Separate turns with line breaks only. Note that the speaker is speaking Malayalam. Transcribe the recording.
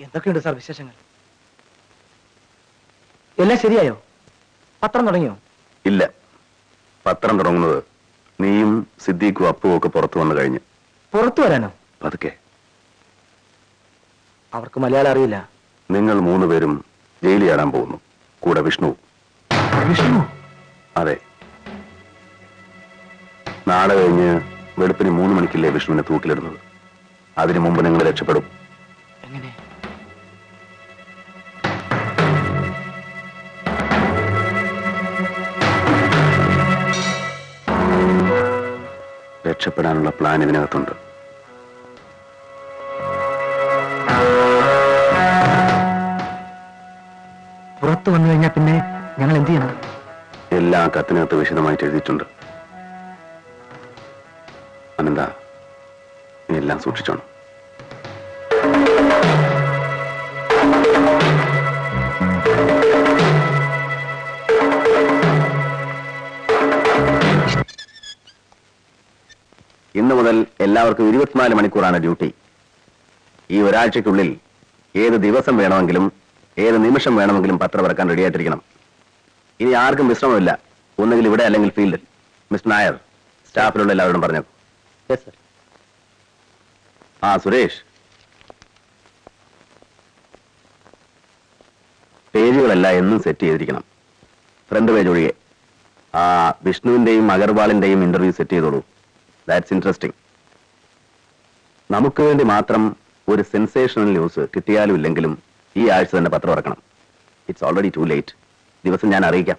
എന്തൊക്കെയുണ്ട് സാർ വിശേഷങ്ങൾ? എല്ലാം ശരിയായോ? പത്രം തുടങ്ങിയോ?
ഇല്ല, പത്രം തുടങ്ങുന്നത് നീയും സിദ്ദീഖും അപ്പുവും ഒക്കെ പുറത്തു വന്നു കഴിഞ്ഞ്.
പുറത്തു വരാനോ?
പതുക്കെ.
അവർക്ക് മലയാളം അറിയില്ല.
നിങ്ങൾ 3 പേരും ജയിലിൽ ചാടാൻ പോകുന്നു, കൂടെ വിഷ്ണു.
വിഷ്ണു?
അതെ. നാളെ കഴിഞ്ഞ് വെളുപ്പിന് 3 മണിക്കില്ലേ വിഷ്ണുവിനെ തൂക്കിലിടുന്നത്. അതിനു മുമ്പ് നിങ്ങൾ രക്ഷപ്പെടും.
എങ്ങനെ?
രക്ഷപ്പെടാനുള്ള പ്ലാൻ ഇതിനകത്തുണ്ട്.
പുറത്തു വന്നു കഴിഞ്ഞാൽ പിന്നെ ഞങ്ങൾ എന്ത് ചെയ്യണം?
എല്ലാ കത്തിനകത്ത് വിശദമായിട്ട് എഴുതിയിട്ടുണ്ട്. അനന്ത, നീ എല്ലാം സൂക്ഷിച്ചോണം. ഇന്നു മുതൽ എല്ലാവർക്കും 24 മണിക്കൂറാണ് ഡ്യൂട്ടി. ഈ ഒരാഴ്ചയ്ക്കുള്ളിൽ ഏത് ദിവസം വേണമെങ്കിലും ഏത് നിമിഷം വേണമെങ്കിലും പത്രം ഇറക്കാൻ റെഡിയായിട്ടിരിക്കണം. ഇനി ആർക്കും വിശ്രമമില്ല. ഒന്നുകിൽ ഇവിടെ അല്ലെങ്കിൽ ഫീൽഡിൽ. മിസ്റ്റർ നായർ, സ്റ്റാഫിലുള്ള എല്ലാവരോടും പറഞ്ഞു. സുരേഷ്, പേജുകളെല്ലാം എന്നും സെറ്റ് ചെയ്തിരിക്കണം. ഫ്രണ്ട് പേജ് ഒഴികെ. വിഷ്ണുവിന്റെയും അഗർവാളിന്റെയും ഇന്റർവ്യൂ സെറ്റ് ചെയ്തോളൂ. That's interesting. നമുക്ക് വേണ്ടി മാത്രം ഒരു സെൻസേഷണൽ ന്യൂസ് കിട്ടിയാലും ഇല്ലെങ്കിലും ഈ ആഴ്ച തന്നെ പത്രം ഇറക്കണം. It's already to late. ദിവസം ഞാൻ അറിയിക്കാം.